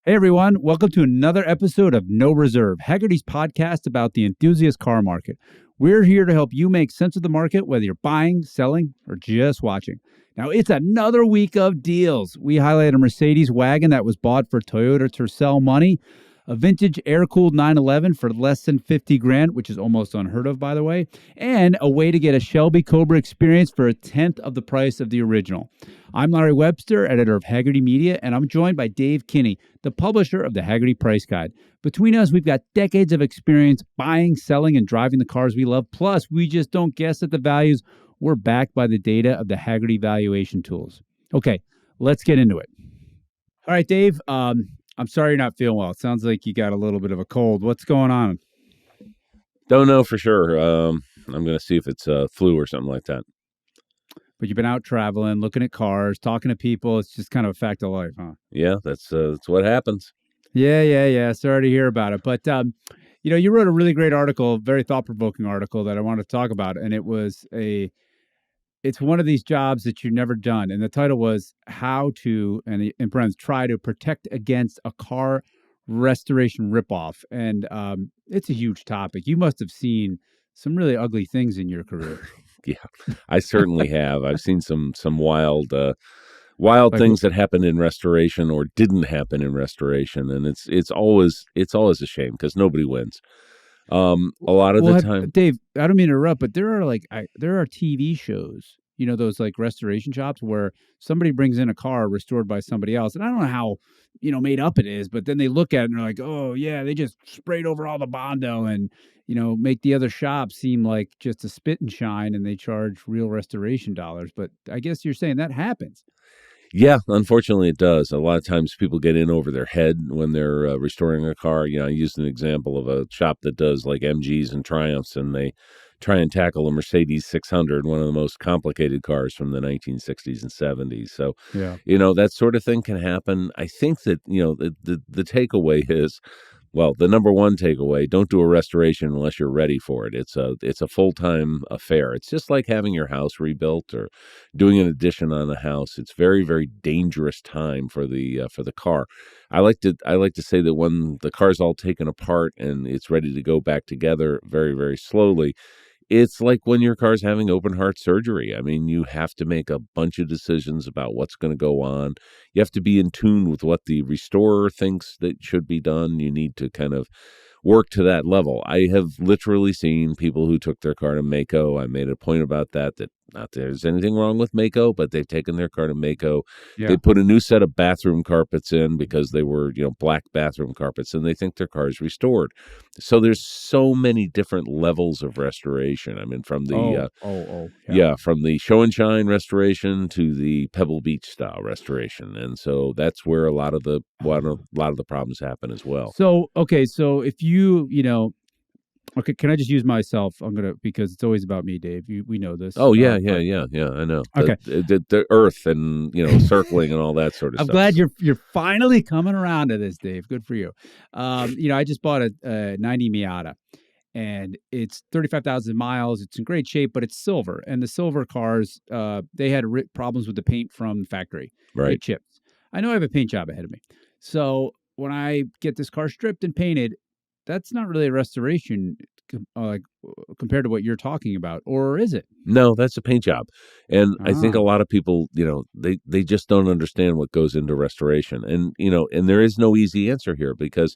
Hey everyone, welcome to another episode of No Reserve, Hagerty's podcast about the enthusiast car market. We're here to help you make sense of the market, whether you're buying, selling, or just watching. Now, it's another week of deals. We highlight a Mercedes wagon that was bought for Toyota Tercel money, a vintage air-cooled 911 for less than 50 grand, which is almost unheard of, by the way, and a way to get a Shelby Cobra experience for a tenth of the price of the original. I'm Larry Webster, editor of Hagerty Media, and I'm joined by Dave Kinney, the publisher of the Hagerty Price Guide. Between us, we've got decades of experience buying, selling, and driving the cars we love. Plus, we just don't guess at the values. We're backed by the data of the Hagerty valuation tools. Okay, let's get into it. All right, Dave, I'm sorry you're not feeling well. It sounds like you got a little bit of a cold. What's going on? Don't know for sure. I'm going to see if it's flu or something like that. But you've been out traveling, looking at cars, talking to people. It's just kind of a fact of life, huh? Yeah, that's what happens. Yeah. Sorry to hear about it. But, you wrote a really great article, very thought-provoking article that I wanted to talk about. And it's one of these jobs that you've never done. And the title was How to, and in parentheses, try to protect against a car restoration ripoff. And it's a huge topic. You must have seen some really ugly things in your career. Yeah, I certainly have. I've seen some wild things that happened in restoration or didn't happen in restoration, and it's always a shame because nobody wins. A lot of the time, Dave, I don't mean to interrupt, but there are TV shows, those like restoration shops where somebody brings in a car restored by somebody else, and I don't know how made up it is, but then they look at it and they're like, oh yeah, they just sprayed over all the Bondo and make the other shop seem like just a spit and shine, and they charge real restoration dollars. But I guess you're saying that happens. Yeah, unfortunately it does. A lot of times people get in over their head when they're restoring a car. I used an example of a shop that does like MGs and Triumphs, and they try and tackle a Mercedes 600, one of the most complicated cars from the 1960s and 70s. So, Yeah. That sort of thing can happen. I think that, the takeaway is, well, the number one takeaway, don't do a restoration unless you're ready for it. It's a full-time affair. It's just like having your house rebuilt or doing an addition on a house. It's very, very dangerous time for the car. I like to say that when the car's all taken apart and it's ready to go back together very, very slowly, it's like when your car's having open heart surgery. I mean, you have to make a bunch of decisions about what's going to go on. You have to be in tune with what the restorer thinks that should be done. You need to kind of work to that level. I have literally seen people who took their car to Mako. I made a point about that not there's anything wrong with Mako, but they've taken their car to Mako. Yeah. They put a new set of bathroom carpets in because they were, black bathroom carpets, and they think their car is restored. So there's so many different levels of restoration. I mean, from the from the show and shine restoration to the Pebble Beach style restoration, and so that's where a lot of the problems happen as well. So if okay, can I just use myself? Because it's always about me, Dave. We know this. Oh, yeah. I know. Okay. The Earth and, circling and all that sort of stuff. I'm glad you're finally coming around to this, Dave. Good for you. I just bought a 90 Miata, and it's 35,000 miles. It's in great shape, but it's silver. And the silver cars, they had problems with the paint from the factory. Right. It chips. I know I have a paint job ahead of me. So when I get this car stripped and painted, that's not really a restoration compared to what you're talking about, or is it? No, that's a paint job. And I think a lot of people, they just don't understand what goes into restoration. And, and there is no easy answer here because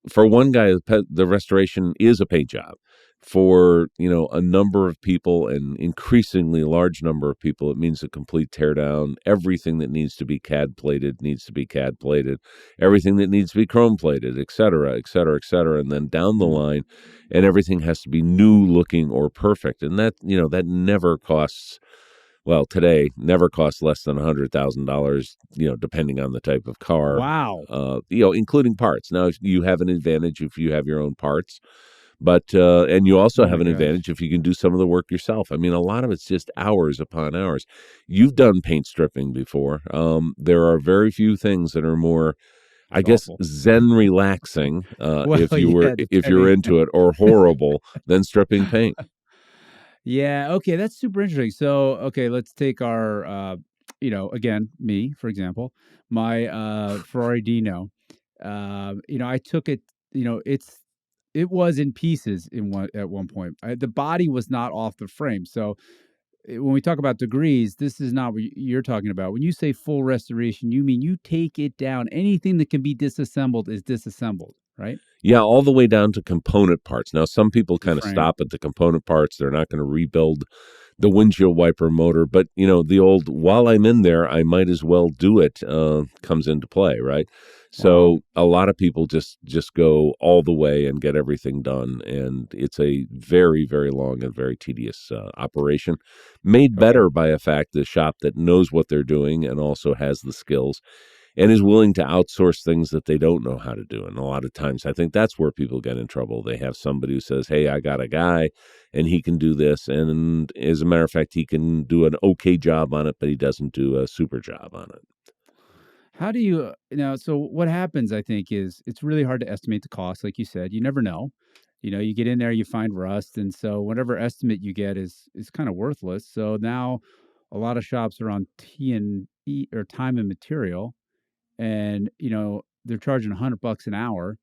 for one guy, the restoration is a paint job. For, a number of people, an increasingly large number of people, it means a complete teardown. Everything that needs to be CAD plated needs to be CAD plated. Everything that needs to be chrome plated, et cetera, et cetera, et cetera. And then down the line, and everything has to be new looking or perfect. And that, that never costs, well, today never costs less than $100,000, depending on the type of car. Wow. Including parts. Now, you have an advantage if you have your own parts. But, and you also have an advantage if you can do some of the work yourself. I mean, a lot of it's just hours upon hours. You've done paint stripping before. There are very few things that are more, I guess, zen relaxing, if you're into it, or horrible than stripping paint. Yeah. Okay. That's super interesting. So, okay, let's take our, again, me, for example, my Ferrari Dino. I took it. It was in pieces at one point. The body was not off the frame. So when we talk about degrees, this is not what you're talking about. When you say full restoration, you mean you take it down. Anything that can be disassembled is disassembled, right? Yeah, all the way down to component parts. Now, some people The kind of frame. stop at the component parts. They're not going to rebuild the windshield wiper motor, but the old "while I'm in there, I might as well do it" comes into play, right? Wow. So a lot of people just go all the way and get everything done, and it's a very, very long and very tedious operation, made Okay. better by a fact the shop that knows what they're doing and also has the skills and is willing to outsource things that they don't know how to do. And a lot of times, I think that's where people get in trouble. They have somebody who says, "Hey, I got a guy and he can do this." And as a matter of fact, he can do an okay job on it, but he doesn't do a super job on it. How do you so what happens, I think, is it's really hard to estimate the cost. Like you said, you never know. You get in there, you find rust, and so whatever estimate you get is kind of worthless. So now a lot of shops are on T and E, or time and material, and they're charging $100 an hour.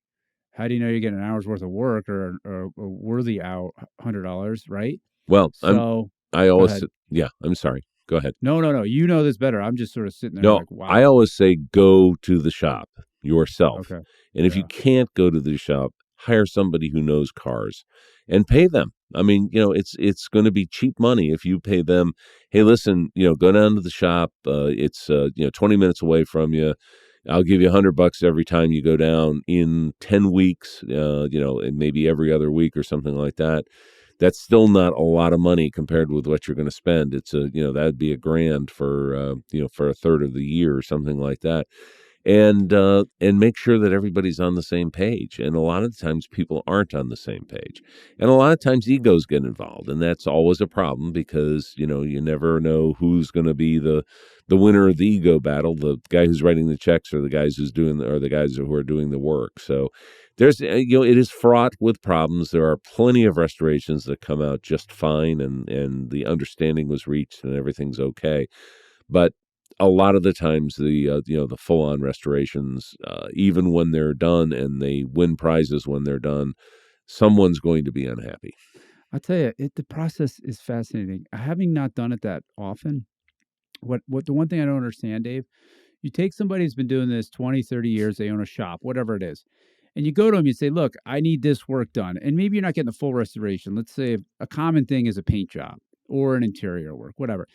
How do you know you're getting an hour's worth of work, or a worthy hour, $100, right? Well, So I go always, ahead. yeah, I'm sorry. Go ahead. No, no, no. You know this better. I'm just sort of sitting there No, like, I wow. always say go to the shop yourself. Okay. And if you Yeah. can't go to the shop, hire somebody who knows cars and pay them. I mean, it's going to be cheap money if you pay them. Hey, listen, go down to the shop. It's 20 minutes away from you. I'll give you $100 every time you go down in 10 weeks, and maybe every other week or something like that. That's still not a lot of money compared with what you're going to spend. It's that'd be $1,000 for, for a third of the year or something like that. And make sure that everybody's on the same page. And a lot of the times people aren't on the same page. And a lot of times egos get involved, and that's always a problem because, you never know who's going to be the winner of the ego battle, the guy who's writing the checks or the guys or the guys who are doing the work. So there's it is fraught with problems. There are plenty of restorations that come out just fine, and the understanding was reached and everything's okay. But a lot of the times, the full on restorations, even when they're done and they win prizes when they're done, someone's going to be unhappy. I'll tell you, the process is fascinating. Having not done it that often, what the one thing I don't understand, Dave, you take somebody who's been doing this 20, 30 years, they own a shop, whatever it is, and you go to them, you say, look, I need this work done. And maybe you're not getting the full restoration. Let's say a common thing is a paint job or an interior work, whatever.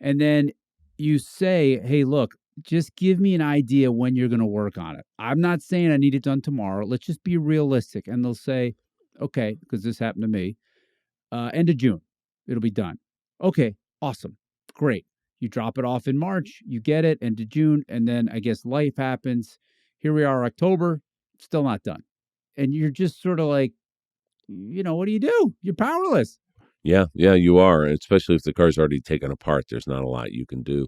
And then you say, hey, look, just give me an idea when you're going to work on it. I'm not saying I need it done tomorrow. Let's just be realistic. And they'll say, okay, because this happened to me. End of June, it'll be done. Okay, awesome, great. You drop it off in March, you get it end of June, and then I guess life happens. Here we are, October, still not done, and you're just sort of like, what do you do? You're powerless. Yeah, you are, especially if the car's already taken apart. There's not a lot you can do.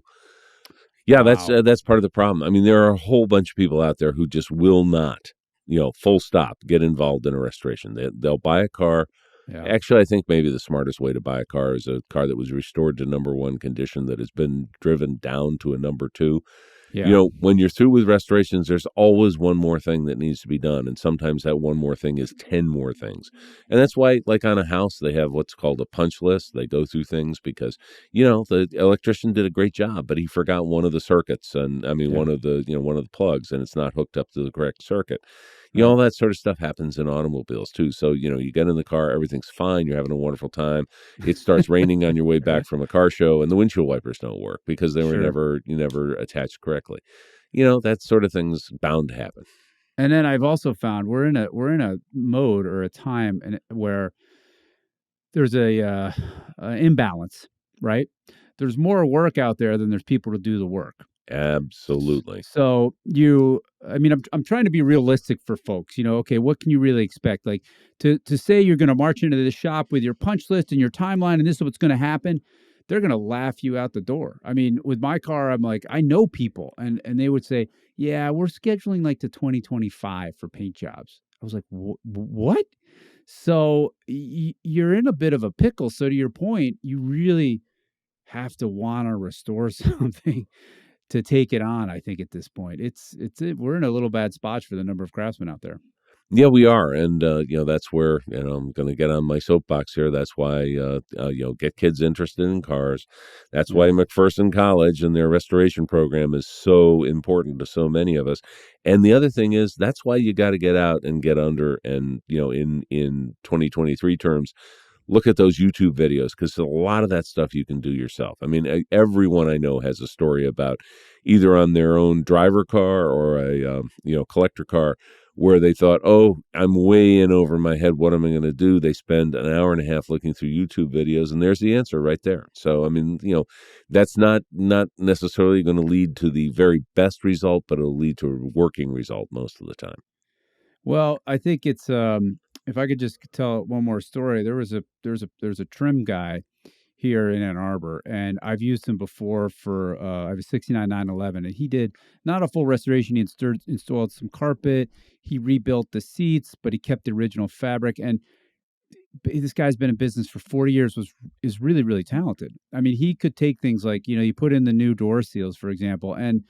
Yeah, Wow. that's part of the problem. I mean, there are a whole bunch of people out there who just will not, full stop, get involved in a restoration. They'll buy a car. Yeah. Actually, I think maybe the smartest way to buy a car is a car that was restored to number one condition that has been driven down to a number two. Yeah. When you're through with restorations, there's always one more thing that needs to be done. And sometimes that one more thing is 10 more things. And that's why, like on a house, they have what's called a punch list. They go through things because, the electrician did a great job, but he forgot one of the circuits. And I mean, Yeah. one of the plugs, and it's not hooked up to the correct circuit. Right. All that sort of stuff happens in automobiles too. So, you get in the car, everything's fine. You're having a wonderful time. It starts raining on your way back from a car show, and the windshield wipers don't work because they were Sure. never attached correctly. That sort of thing's bound to happen. And then I've also found we're in a mode or a time where there's a imbalance, right? There's more work out there than there's people to do the work. Absolutely. So I mean, I'm trying to be realistic for folks. Okay, what can you really expect? Like to say you're going to march into the shop with your punch list and your timeline, and this is what's going to happen. They're going to laugh you out the door. I mean, with my car, I'm like, I know people, and they would say, yeah, we're scheduling like to 2025 for paint jobs. I was like, what? So you're in a bit of a pickle. So to your point, you really have to want to restore something to take it on. I think at this point, we're in a little bad spot for the number of craftsmen out there. Yeah, we are, and that's where I'm going to get on my soapbox here. That's why get kids interested in cars. That's why McPherson College and their restoration program is so important to so many of us. And the other thing is that's why you got to get out and get under. And in 2023 terms, look at those YouTube videos, because a lot of that stuff you can do yourself. I mean, everyone I know has a story about either on their own driver car or a collector car, where they thought, oh, I'm way in over my head. What am I going to do? They spend an hour and a half looking through YouTube videos, and there's the answer right there. So, I mean, that's not necessarily going to lead to the very best result, but it'll lead to a working result most of the time. Well, I think it's if I could just tell one more story. There's a trim guy here in Ann Arbor, and I've used him before for I have a 69 911, and he did not a full restoration. He installed some carpet, he rebuilt the seats, but he kept the original fabric. And this guy's been in business for 40 years, is really, really talented. I mean, he could take things like, you put in the new door seals, for example, and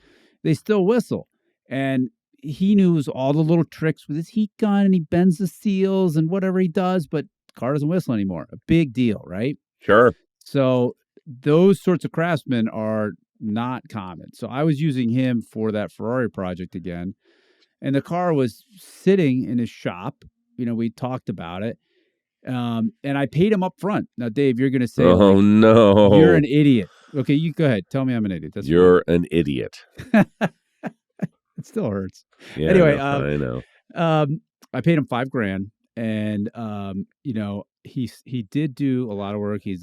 they still whistle. And he knows all the little tricks with his heat gun, and he bends the seals and whatever he does, but the car doesn't whistle anymore. A big deal, right? Sure. So those sorts of craftsmen are not common. So I was using him for that Ferrari project again, and the car was sitting in his shop. We talked about it, and I paid him up front. Now, Dave, you're going to say, "Oh no, you're an idiot." Okay, you go ahead. Tell me I'm an idiot. You're an idiot. It still hurts. Yeah, anyway, I know. I paid him $5,000, and he did do a lot of work. He's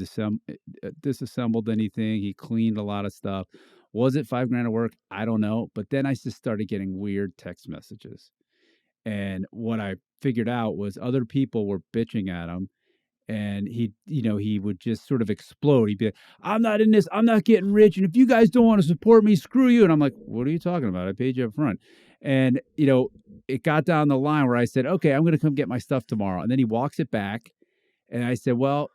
disassembled anything. He cleaned a lot of stuff. Was it $5,000 of work? I don't know. But then I just started getting weird text messages, and what I figured out was other people were bitching at him. And he would just sort of explode. He'd be like, I'm not in this. I'm not getting rich. And if you guys don't want to support me, screw you. And I'm like, what are you talking about? I paid you up front. And, it got down the line where I said, okay, I'm going to come get my stuff tomorrow. And then he walks it back. And I said, well,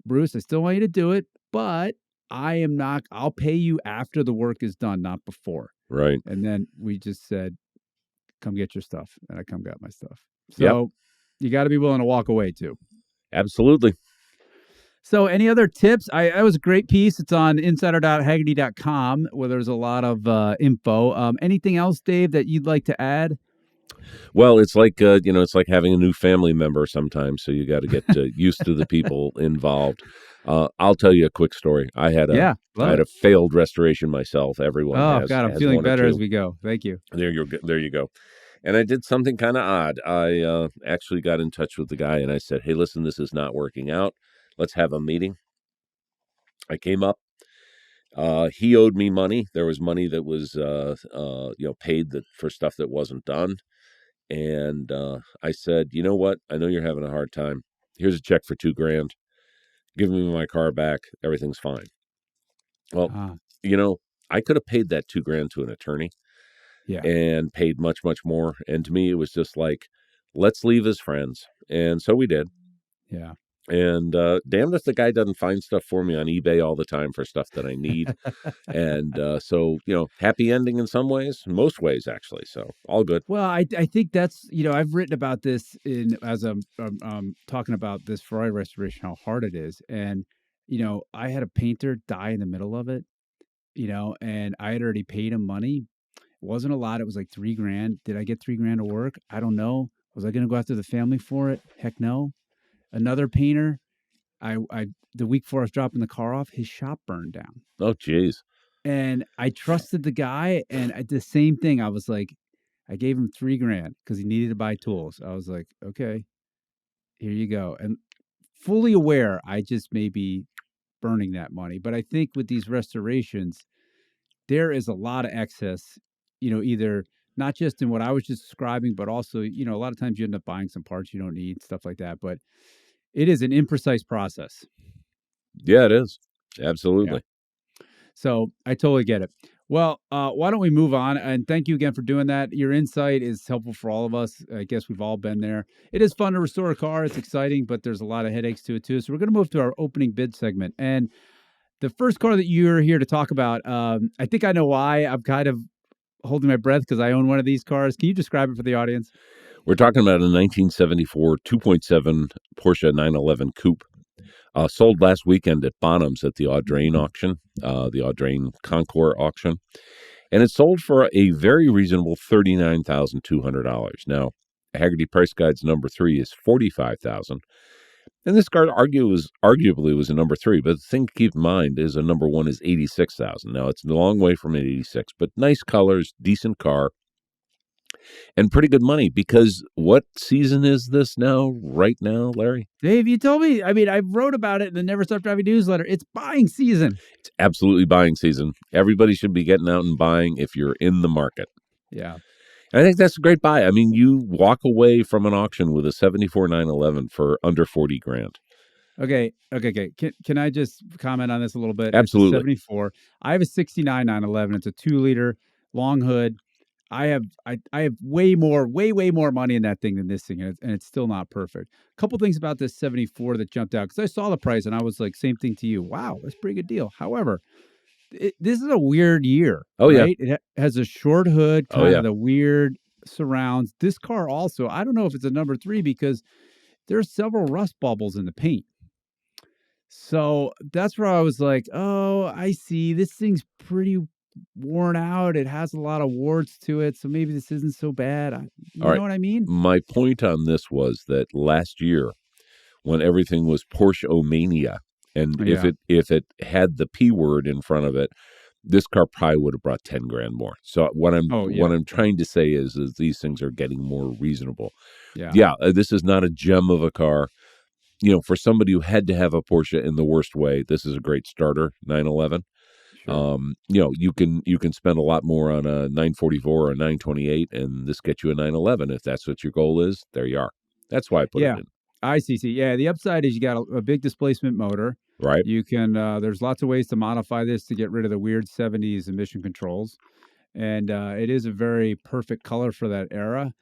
Bruce, I still want you to do it, but I'll pay you after the work is done, not before. Right. And then we just said, come get your stuff. And I come get my stuff. So you got to be willing to walk away too. Absolutely. So any other tips? That was a great piece. It's on insider.hagerty.com, where there's a lot of info. Anything else, Dave, that you'd like to add? Well, it's like it's like having a new family member sometimes. So you got to get used to the people involved. I'll tell you a quick story. I had a failed restoration myself. Everyone has. God, I'm feeling better as we go. Thank you. There you go. And I did something kind of odd. I actually got in touch with the guy, and I said, hey, listen, this is not working out. Let's have a meeting. I came up. He owed me money. There was money that was paid for stuff that wasn't done. And I said, you know what? I know you're having a hard time. Here's a check for $2,000. Give me my car back. Everything's fine. Well, I could have paid that $2,000 to an attorney. Yeah. And paid much, much more. And to me, it was just like, let's leave as friends. And so we did. Yeah. And damned if the guy doesn't find stuff for me on eBay all the time for stuff that I need. And so, happy ending in some ways, most ways, actually. So all good. Well, I think that's, I've written about this as I'm talking about this Ferrari restoration, how hard it is. And, I had a painter die in the middle of it, and I had already paid him money. It wasn't a lot. It was like $3,000. Did I get $3,000 to work? I don't know. Was I going to go after the family for it? Heck no. Another painter, I the week before I was dropping the car off, his shop burned down. Oh, geez. And I trusted the guy, and I did the same thing. I was like, I gave him $3,000 because he needed to buy tools. I was like, okay, here you go. And fully aware, I just may be burning that money. But I think with these restorations, there is a lot of excess, either not just in what I was just describing, but also, a lot of times you end up buying some parts you don't need, stuff like that. But it is an imprecise process. Yeah, it is. Absolutely. Yeah. So I totally get it. Well, why don't we move on? And thank you again for doing that. Your insight is helpful for all of us. I guess we've all been there. It is fun to restore a car. It's exciting, but there's a lot of headaches to it too. So we're going to move to our opening bid segment. And The first car that you're here to talk about, I think I know why. I'm kind of holding my breath because I own one of these cars. Can you describe it for the audience? We're talking about a 1974 2.7 Porsche 911 Coupe. Sold last weekend at Bonham's at the Audrain auction, the Audrain Concours auction. And it sold for a very reasonable $39,200. Now, Hagerty Price Guide's number 3 is $45,000. And this car arguably was a number 3, but the thing to keep in mind is a number 1 is $86,000. Now, it's a long way from an 86, but nice colors, decent car, and pretty good money, because what season is this now, right now, Larry? Dave, you told me. I mean, I wrote about it in the Never Stop Driving newsletter. It's buying season. It's absolutely buying season. Everybody should be getting out and buying if you're in the market. Yeah. I think that's a great buy. I mean, you walk away from an auction with a 74 911 for under 40 grand. Okay. Can I just comment on this a little bit? Absolutely. It's a 74. I have a 69 911. It's a 2-liter long hood. I have way more money in that thing than this thing, and it's still not perfect. A couple things about this 74 that jumped out, because I saw the price and I was like, same thing to you. Wow, that's a pretty good deal. However, this is a weird year. Oh, right? yeah. It has a short hood, kind yeah. of the weird surrounds. This car also, I don't know if it's a number 3 because there's several rust bubbles in the paint. So that's where I was like, oh, I see. This thing's pretty worn out. It has a lot of warts to it, so maybe this isn't so bad. You know what I mean? My point on this was that last year, when everything was Porsche-omania, and if it had the P word in front of it, this car probably would have brought 10 grand more. So what I'm trying to say is these things are getting more reasonable. This is not a gem of a car. You know, for somebody who had to have a Porsche in the worst way, this is a great starter, 911. Sure. You know, you can spend a lot more on a 944 or a 928, and this gets you a 911. If that's what your goal is, there you are. That's why I put it in. I see. Yeah, the upside is you got a big displacement motor. Right. You can, there's lots of ways to modify this to get rid of the weird 70s emission controls. And it is a very perfect color for that era.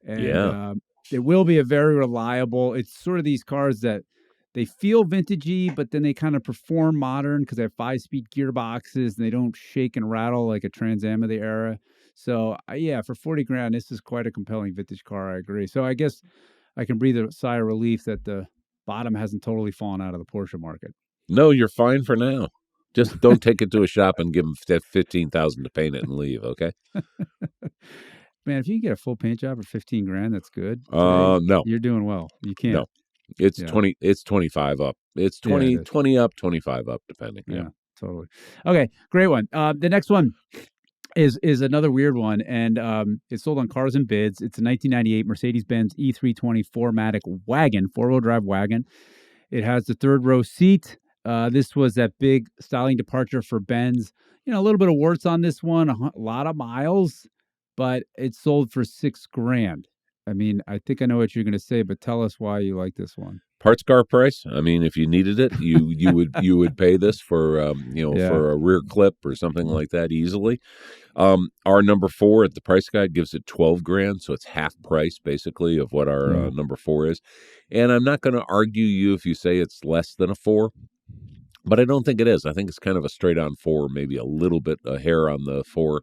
And it will be a very reliable, it's sort of these cars that they feel vintagey, but then they kind of perform modern because they have 5-speed gearboxes and they don't shake and rattle like a Trans Am of the era. So, for 40 grand, this is quite a compelling vintage car. I agree. So I guess I can breathe a sigh of relief that the bottom hasn't totally fallen out of the Porsche market. No, you're fine for now. Just don't take it to a shop and give them $15,000 to paint it and leave, okay? Man, if you can get a full paint job for 15 grand, that's good. No. You're doing well. You can't. No. It's 20, it's 25 up. It's 20, 20 up, 25 up, depending. Yeah, totally. Okay, great one. The next one is another weird one, and it's sold on Cars and Bids. It's a 1998 Mercedes-Benz E320 4MATIC wagon, 4-wheel drive wagon. It has the third row seat. This was that big styling departure for Benz. You know, a little bit of warts on this one, a lot of miles, but it sold for $6 grand. I mean, I think I know what you're going to say, but tell us why you like this one. Parts car price. I mean, if you needed it, you would pay this for for a rear clip or something like that easily. Our number 4 at the price guide gives it 12 grand, so it's half price basically of what our number 4 is. And I'm not going to argue you if you say it's less than a 4, but I don't think it is. I think it's kind of a straight on 4, maybe a little bit a hair on the 4.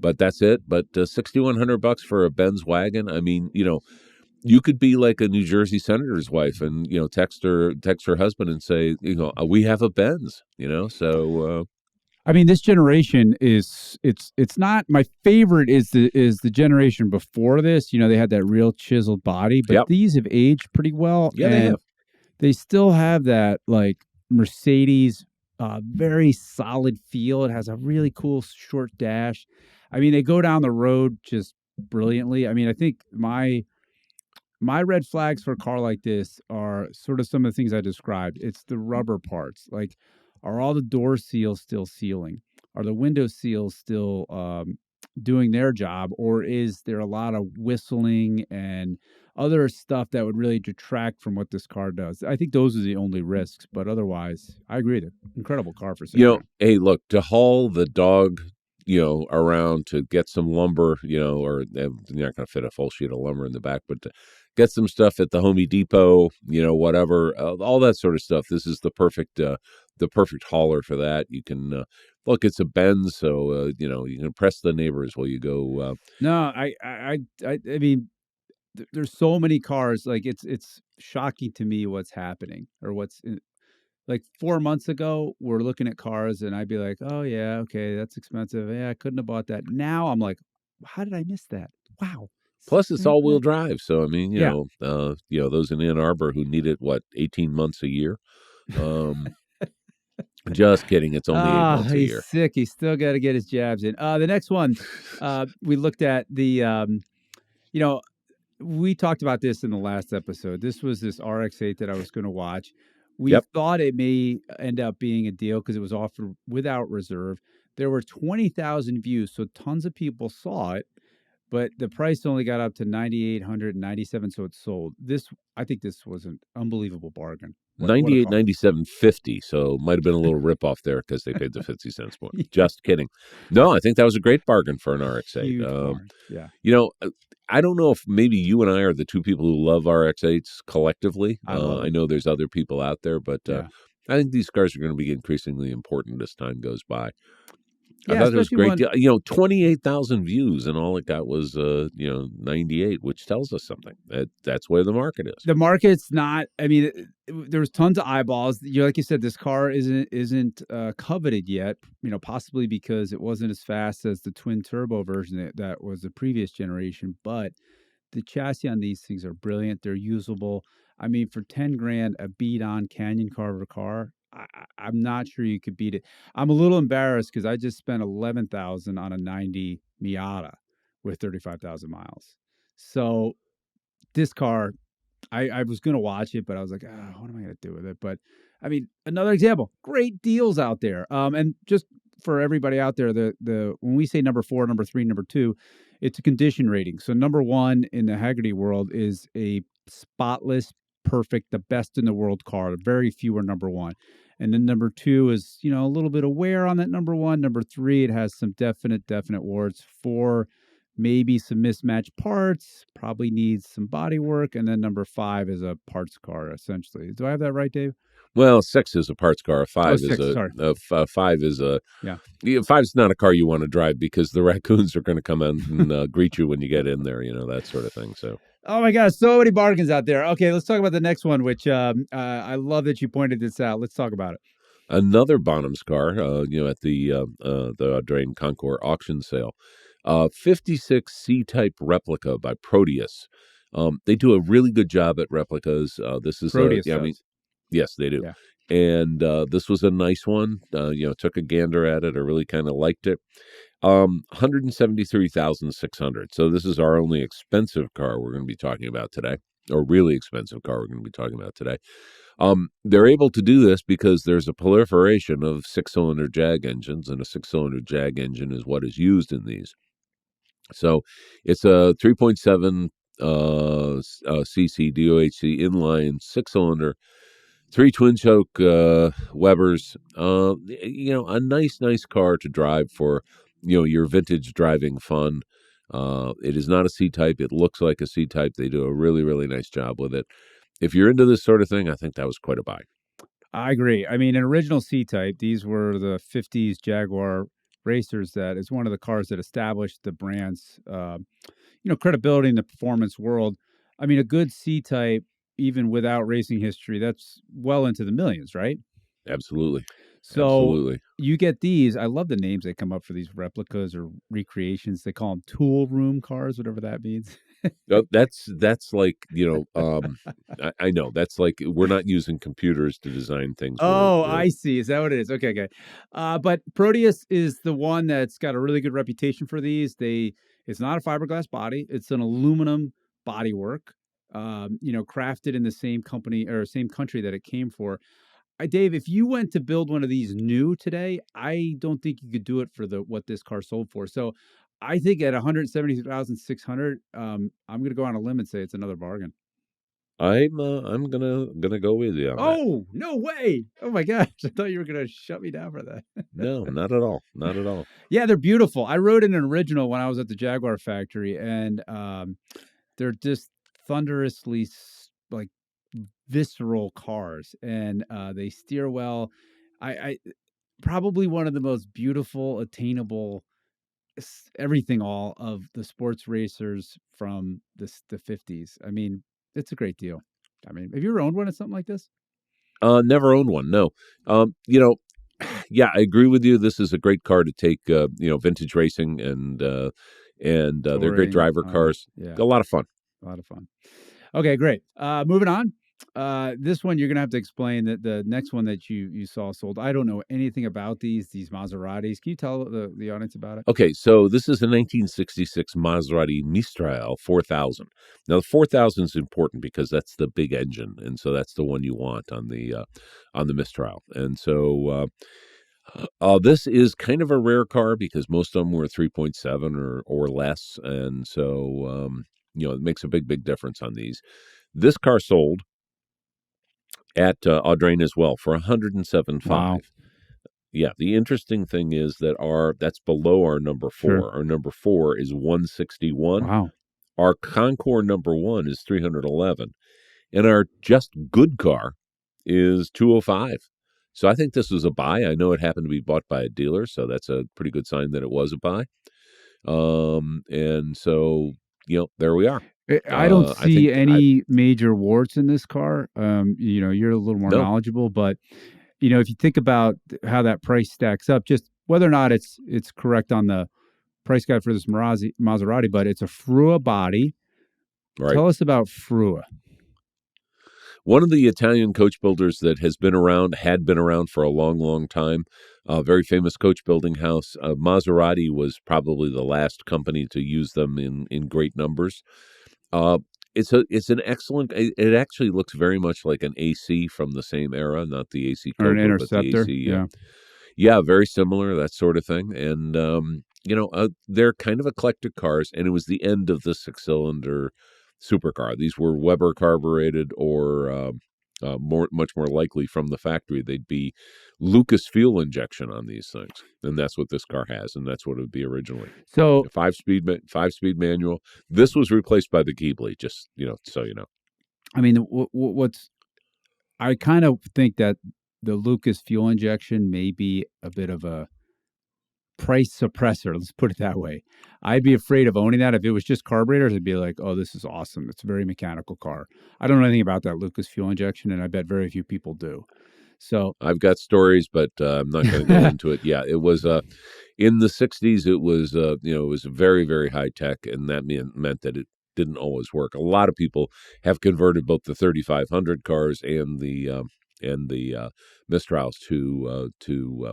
But that's it. But $6,100 for a Benz wagon. I mean, you know, you could be like a New Jersey senator's wife and, you know, text her husband and say, you know, we have a Benz, you know, so. I mean, this generation it's not my favorite is the generation before this. You know, they had that real chiseled body, but these have aged pretty well. Yeah, they have. They still have that like Mercedes, very solid feel. It has a really cool short dash. I mean, they go down the road just brilliantly. I mean, I think my red flags for a car like this are sort of some of the things I described. It's the rubber parts. Like, are all the door seals still sealing? Are the window seals still doing their job? Or is there a lot of whistling and other stuff that would really detract from what this car does? I think those are the only risks. But otherwise, I agree. They're incredible car for sale. You know, hey, look, to haul the dog around to get some lumber, or you're not going to fit a full sheet of lumber in the back, but to get some stuff at the Home Depot, whatever, all that sort of stuff. This is the perfect hauler for that. You can look, it's a Benz, so you can impress the neighbors while you go. No, I mean, there's so many cars. Like it's shocking to me what's happening or like 4 months ago, we're looking at cars and I'd be like, oh yeah, okay, that's expensive. Yeah, I couldn't have bought that. Now I'm like, how did I miss that? Wow. Plus, it's Remember all-wheel that? drive, so I mean, Yeah. those in Ann Arbor who need it, 18 months a year. Um, just kidding. It's only 8 months a He's year. sick. He's still got to get his jabs in. The next one, we looked at you know, we talked about this in the last episode. This was this RX-8 that I was going to watch. We Yep. thought it may end up being a deal because it was offered without reserve. There were 20,000 views, so tons of people saw it, but the price only got up to 9,897, so it sold. I think this was an unbelievable bargain. What a 98, car. 97.50. So might have been a little rip off there because they paid the 50 cents more. Yeah. Just kidding. No, I think that was a great bargain for an RX-8. Huge barn. Yeah. I don't know if maybe you and I are the two people who love RX-8s collectively. I love I them. know there's other people out there, but Yeah. I think these cars are going to be increasingly important as time goes by. I Yeah, thought it was a especially great when deal. 28,000 views, and all it got was 98, which tells us something. That's where the market is. the market's not. I mean, there's tons of eyeballs. Like you said, this car isn't coveted yet. Possibly because it wasn't as fast as the twin turbo version that was the previous generation. But the chassis on these things are brilliant. They're usable. I mean, for 10 grand, a beat on Canyon Carver car, I'm not sure you could beat it. I'm a little embarrassed because I just spent 11,000 on a 90 Miata with 35,000 miles. So this car, I was going to watch it, but I was like, what am I going to do with it? But I mean, another example, great deals out there. And just for everybody out there, when we say number 4, number 3, number 2, it's a condition rating. So number 1 in the Hagerty world is a spotless, perfect, the best in the world car. Very few are number 1. And then number 2 is, a little bit of wear on that number 1. Number 3, it has some definite warts. 4, maybe some mismatched parts, probably needs some body work. And then number 5 is a parts car, essentially. Do I have that right, Dave? Well, 6 is a parts car. 5 is 6, sorry. 5 is a Yeah. 5's not a car you want to drive because the raccoons are going to come out and greet you when you get in there, that sort of thing. So, oh my gosh, so many bargains out there. Okay, let's talk about the next one, which I love that you pointed this out. Let's talk about it. another Bonham's car, at the Drain Concours auction sale, 56 C-type replica by Proteus. They do a really good job at replicas. This is Proteus I mean, does. yes, they do. Yeah. And this was a nice one. Took a gander at it. I really kind of liked it. 173,600. So this is our only expensive car we're going to be talking about today, or really expensive car we're going to be talking about today. They're able to do this because there's a proliferation of 6-cylinder Jag engines, and a 6-cylinder Jag engine is what is used in these. So it's a 3.7 cc DOHC inline 6-cylinder, 3 twin choke Webers. A nice car to drive for your vintage driving fun. It is not a C-type. It looks like a C-type. They do a really, really nice job with it. If you're into this sort of thing, I think that was quite a buy. I agree. I mean, an original C-type, these were the 50s Jaguar racers. That is one of the cars that established the brand's credibility in the performance world. I mean, a good C-type, even without racing history, that's well into the millions, right? Absolutely. So Absolutely. you get these. I love the names that come up for these replicas or recreations. They call them tool room cars, whatever that means. That's like, I know. That's like we're not using computers to design things. Oh, I see. Is that what it is? Okay, okay. But Proteus is the one that's got a really good reputation for these. It's not a fiberglass body. It's an aluminum bodywork, crafted in the same company or same country that it came for. Dave, if you went to build one of these new today, I don't think you could do it for what this car sold for. So I think at 170,600, I'm going to go on a limb and say it's another bargain. I'm gonna go with you on that. Oh, no way. Oh my gosh. I thought you were going to shut me down for that. No, not at all. Not at all. Yeah, they're beautiful. I rode in an original when I was at the Jaguar factory, and they're just thunderously like visceral cars, and they steer well. I probably one of the most beautiful, attainable, everything all of the sports racers from the 50s. I mean, it's a great deal. I mean, have you ever owned one of something like this? Never owned one. No. Yeah, I agree with you. This is a great car to take, vintage racing, and they're great Touring, driver cars. yeah, A lot of fun. a lot of fun. Okay, great. Moving on. This one you're gonna have to explain that the next one that you saw sold. I don't know anything about these Maseratis. Can you tell the audience about it? Okay, so this is a 1966 Maserati Mistral 4000. Now the 4000 is important because that's the big engine, and so that's the one you want on the Mistral. And so this is kind of a rare car because most of them were 3.7 or less, and so it makes a big difference on these. This car sold at Audrain as well for 107.5. Wow. Yeah, the interesting thing is that that's below our number 4. Sure. Our number 4 is 161. Wow. Our Concours number 1 is 311, and our just good car is 205. So I think this was a buy. I know it happened to be bought by a dealer, so that's a pretty good sign that it was a buy. And so there we are. I don't see any major warts in this car. You're a little more knowledgeable, but if you think about how that price stacks up, just whether or not it's correct on the price guide for this Maserati, but it's a Frua body. Right. Tell us about Frua. One of the Italian coach builders that had been around for a long time, a very famous coach building house. Maserati was probably the last company to use them in great numbers. It's an excellent. It actually looks very much like an AC from the same era, not the AC Cobra, or an Interceptor. But the AC, yeah, very similar, that sort of thing. And they're kind of eclectic cars, and it was the end of the 6-cylinder supercar. These were Weber carbureted, or much more likely from the factory, they'd be Lucas fuel injection on these things, and that's what this car has, and that's what it would be originally. So a 5-speed manual. This was replaced by the Ghibli, just so you know. I mean, I kind of think that the Lucas fuel injection may be a bit of a price suppressor. Let's put it that way. I'd be afraid of owning that. If it was just carburetors, I'd be like, oh, this is awesome. It's a very mechanical car. I don't know anything about that Lucas fuel injection, and I bet very few people do. So I've got stories, but I'm not going to go into it. Yeah, it was in the 60s. It was it was very, very high tech, and that meant that it didn't always work. A lot of people have converted both the 3500 cars and the Mistrals to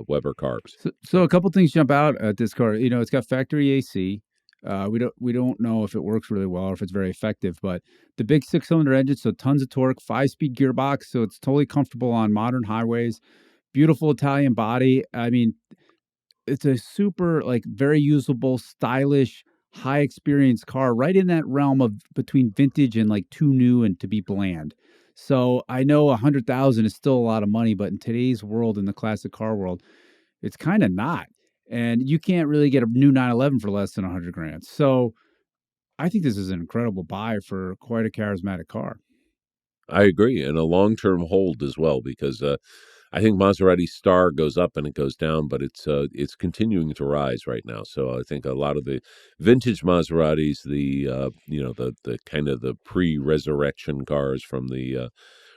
Weber carbs. So a couple things jump out at this car. It's got factory AC. We don't know if it works really well or if it's very effective, but the big 6-cylinder engine, so tons of torque, 5-speed gearbox, so it's totally comfortable on modern highways. Beautiful Italian body. I mean, it's a super very usable, stylish, high experience car, right in that realm of between vintage and too new and to be bland. So I know 100,000 is still a lot of money, but in today's world, in the classic car world, it's kind of not. And you can't really get a new 911 for less than 100 grand. So I think this is an incredible buy for quite a charismatic car. I agree, and a long-term hold as well, because I think Maserati's star goes up and it goes down, but it's continuing to rise right now. So I think a lot of the vintage Maseratis, the kind of the pre-resurrection cars from the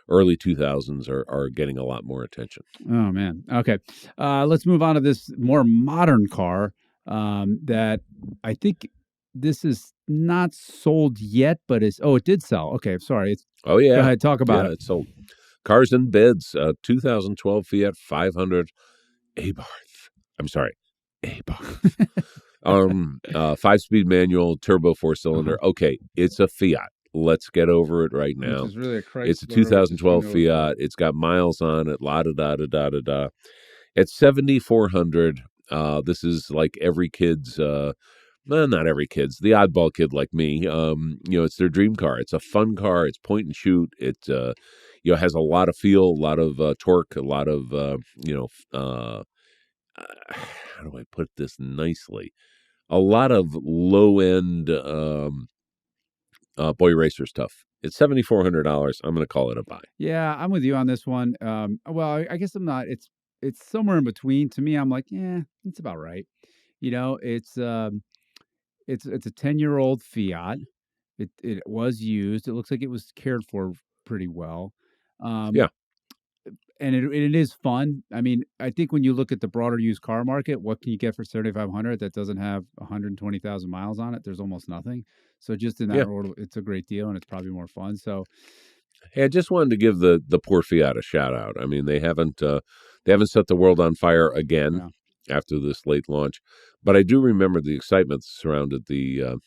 early 2000s are getting a lot more attention. Oh man. Okay. Let's move on to this more modern car that I think this is not sold yet, but it did sell. Okay. Sorry. Oh yeah. Go ahead. Talk about it. It's sold. Cars and Beds, 2012 Fiat 500 Abarth. I'm sorry, Abarth. 5-speed manual, turbo 4-cylinder. Okay, it's a Fiat. Let's get over it right now. Really it's a 2012 Fiat. It's got miles on it. La da da da da da da. It's 7,400. This is like every kid's well, not every kid's the oddball kid like me. It's their dream car. It's a fun car. It's point and shoot. It has a lot of feel, a lot of torque, a lot of how do I put this nicely? A lot of low end boy racer stuff. It's $7,400. I'm going to call it a buy. Yeah, I'm with you on this one. Well, I guess I'm not. It's somewhere in between. To me, I'm like, yeah, it's about right. It's a 10-year-old Fiat. It was used. It looks like it was cared for pretty well. Um, Yeah, and it is fun. I mean, I think when you look at the broader used car market, what can you get for 7,500 that doesn't have 120,000 miles on it? There's almost nothing. So just in that yeah. order, it's a great deal, and it's probably more fun. So Hey, I just wanted to give the poor Fiat a shout out. I mean, they haven't set the world on fire again yeah, after this late launch, but I do remember the excitement that surrounded the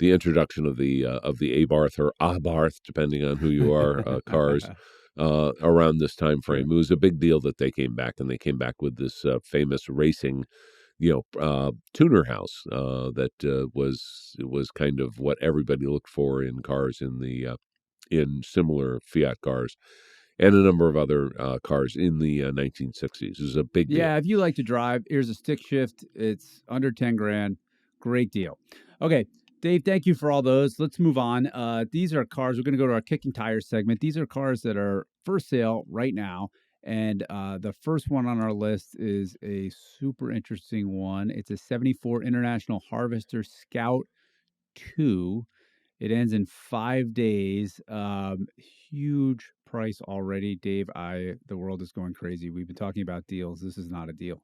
introduction of the Abarth or Abarth, depending on who you are, cars around this time sure. frame. It was a big deal that they came back, and they came back with this famous racing tuner house that was kind of what everybody looked for in cars in similar Fiat cars and a number of other cars in the 1960s. It was a big deal. Yeah, if you like to drive, here's a stick shift. It's under 10 grand. Great deal. Okay, Dave, thank you for all those. Let's move on. These are cars. We're going to go to our kicking tires segment. These are cars that are for sale right now. And the first one on our list is a super interesting one. It's a 74 International Harvester Scout 2. It ends in 5 days. Huge price already, Dave. The world is going crazy. We've been talking about deals. This is not a deal.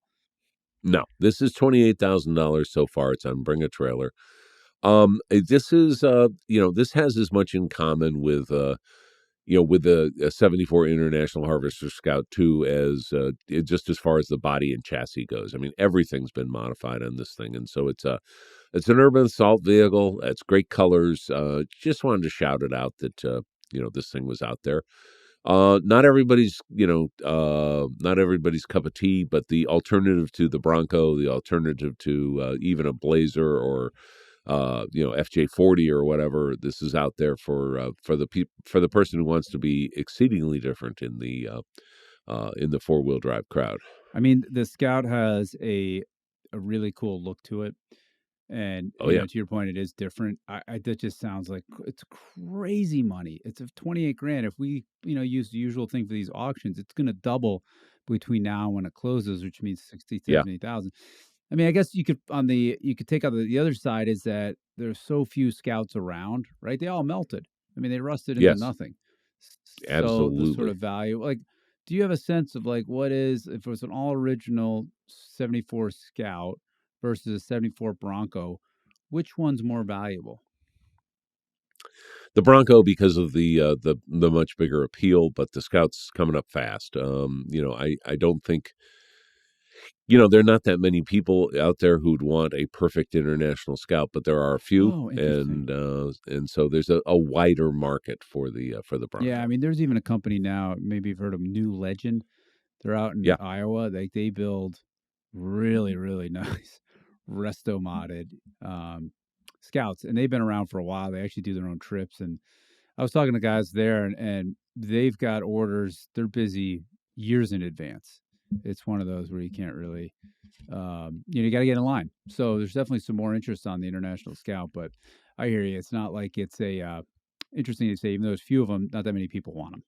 No, this is $28,000 so far. It's on Bring a Trailer. This is this has as much in common with with the 74 International Harvester Scout 2 as just as far as the body and chassis goes. I mean, everything's been modified on this thing, and so it's an urban assault vehicle. It's great colors. Just wanted to shout it out that this thing was out there. Not everybody's cup of tea, but the alternative to the Bronco, the alternative to even a Blazer or FJ40 or whatever, this is out there for the person who wants to be exceedingly different in the four-wheel drive crowd. I mean, the Scout has a really cool look to it. And Oh yeah, to your point, it is different. That just sounds like it's crazy money. It's a 28 grand. If we use the usual thing for these auctions, it's going to double between now and when it closes, which means 60, yeah, 70,000. I mean, I guess you could take out the other side is that there's so few Scouts around, right? They all melted. I mean, they rusted into yes, nothing. So the sort absolutely. of value, like, do you have a sense of like what is if it was an all original 74 Scout versus a 74 Bronco, which one's more valuable? The Bronco because of the much bigger appeal, but the Scout's coming up fast. I don't think there are not that many people out there who'd want a perfect international Scout, but there are a few, Oh, interesting. and so there's a wider market for the Yeah, I Bronco. mean, there's even a company now. Maybe you've heard of New Legend. They're out in Yeah, Iowa. They build really really nice resto modded Scouts, and they've been around for a while. They actually do their own trips, and I was talking to guys there, and they've got orders. They're busy years in advance. It's one of those where you can't really, you got to get in line. So there's definitely some more interest on the International Scout, but I hear you. It's not like it's a interesting to say, even though there's few of them, not that many people want them.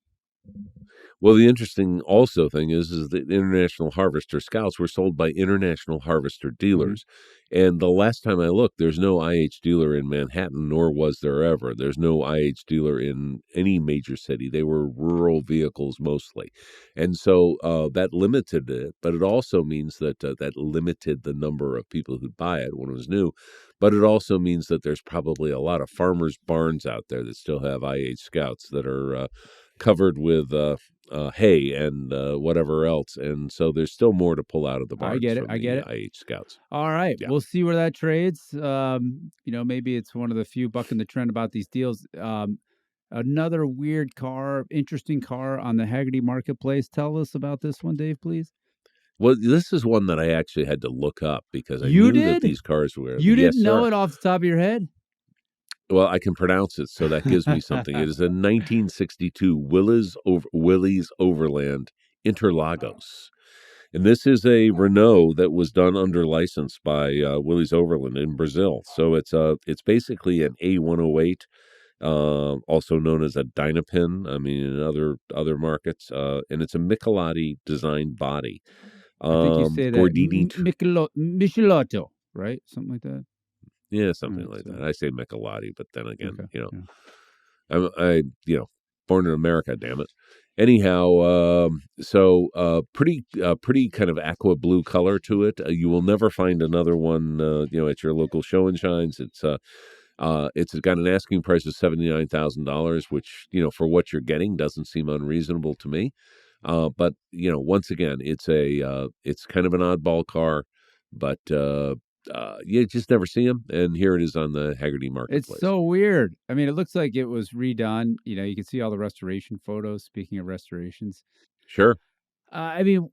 well, the interesting also thing is that International Harvester Scouts were sold by International Harvester Hmm. dealers. And the last time I looked, there's no IH dealer in Manhattan, nor was there ever. There's no IH dealer in any major city. They were rural vehicles mostly. And so that limited it, but it also means that limited the number of people who buy it when it was new. But it also means that there's probably a lot of farmers' barns out there that still have IH Scouts that are covered with hay and whatever else, and so there's still more to pull out of the I barns get it. from I get the it. IH Scouts. All right, Yeah. we'll see where that trades. Maybe it's one of the few bucking the trend about these deals. Another weird car, interesting car on the Hagerty marketplace. Tell us about this one, Dave, please. Well, this is one that I actually had to look up because I You knew that did? these cars were You yes, didn't know sir. it off the top of your head? Well, I can pronounce it, so that gives me something. It is a 1962 Willys Overland Interlagos. And this is a Renault that was done under license by Willys Overland in Brazil. So it's basically an A108, also known as a Dynapin. I mean, in other markets, and it's a Michelati designed body. I think you say that Gordini, Michelotto, right? Something like that? yeah, All something right, like so that. I say Michelati, but then again, okay, yeah. born in America, damn it. Anyhow, pretty kind of aqua blue color to it. You will never find another one, at your local show and shines. It's got an asking price of $79,000, which for what you're getting doesn't seem unreasonable to me. But once again, it's kind of an oddball car, but you just never see them. And here it is on the Hagerty It's marketplace. so weird. I mean, it looks like it was redone. You can see all the restoration photos. Speaking of restorations, Sure. I mean,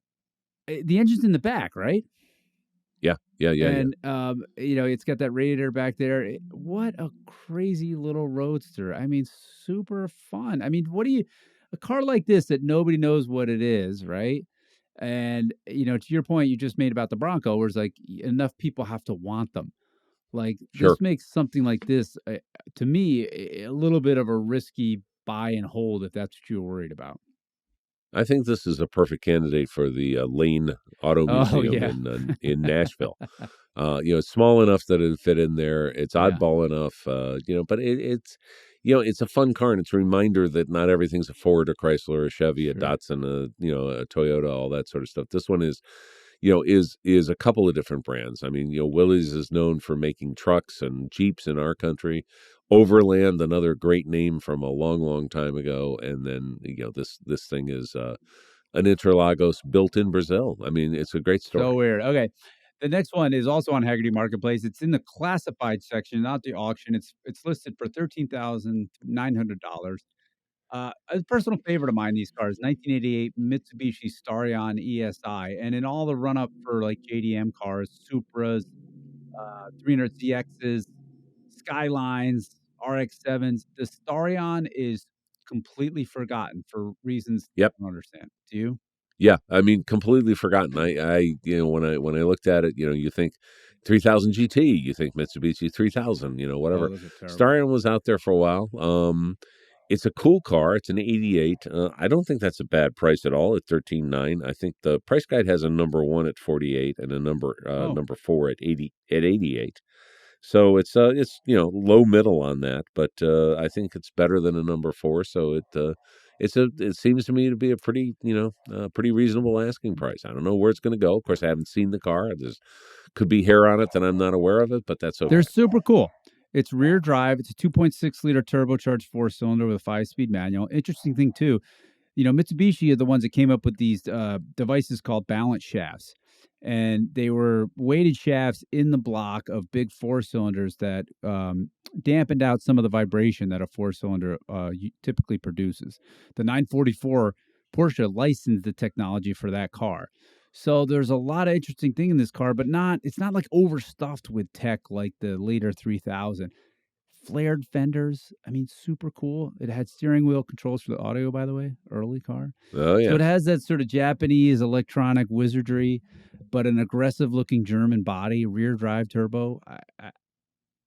the engine's in the back, right? Yeah. Yeah. Yeah. Yeah. And it's got that radiator back there. What a crazy little roadster! I mean, super fun. I mean, a car like this that nobody knows what it is, right? And to your point you just made about the Bronco, where it's like enough people have to want them. Like, Sure. this makes something like this, to me, a little bit of a risky buy and hold if that's what you're worried about. I think this is a perfect candidate for the Lane Auto Oh, Museum yeah. in Nashville. It's small enough that it'd fit in there. It's Yeah, oddball enough, but it's a fun car, and it's a reminder that not everything's a Ford, a Chrysler, a Chevy, a sure. Datsun, a Toyota, all that sort of stuff. This one is a couple of different brands. I mean, Willys is known for making trucks and Jeeps in our country. Overland, another great name from a long, long time ago, and then this thing is an Interlagos built in Brazil. I mean, it's a great So story. weird. Okay. The next one is also on Hagerty Marketplace. It's in the classified section, not the auction. It's listed for $13,900. A personal favorite of mine, these cars, 1988 Mitsubishi Starion ESI, and in all the run up for like JDM cars, Supras, 300ZXs, Skylines, RX-7s, the Starion is completely forgotten for reasons Yep. I don't understand. Do you? Yeah, I mean, completely forgotten. When I looked at it, you think 3000 GT, you think Mitsubishi 3000, Oh, whatever. those are terrible. Starion was out there for a while. It's a cool car. It's an 88. I don't think that's a bad price at all at 13.9. I think the price guide has a number 1 at 48 and a Oh, number 4 at 88. So it's low middle on that, but I think it's better than a number 4. So it seems to me to be a pretty reasonable asking price. I don't know where it's going to go. Of course, I haven't seen the car. There's could be hair on it that I'm not aware of it, but that's they're okay. super cool. It's rear drive. It's a 2.6-liter turbocharged four-cylinder with a 5-speed manual. Interesting thing too, Mitsubishi are the ones that came up with these devices called balance shafts. And they were weighted shafts in the block of big four cylinders that dampened out some of the vibration that a four cylinder typically produces. The 944 Porsche licensed the technology for that car. So there's a lot of interesting thing in this car, but it's not like overstuffed with tech like the later 3000. Flared fenders. I mean, super cool. It had steering wheel controls for the audio, by the way, early car. Oh So it yes. has that sort of Japanese electronic wizardry, but an aggressive looking German body, rear drive turbo. I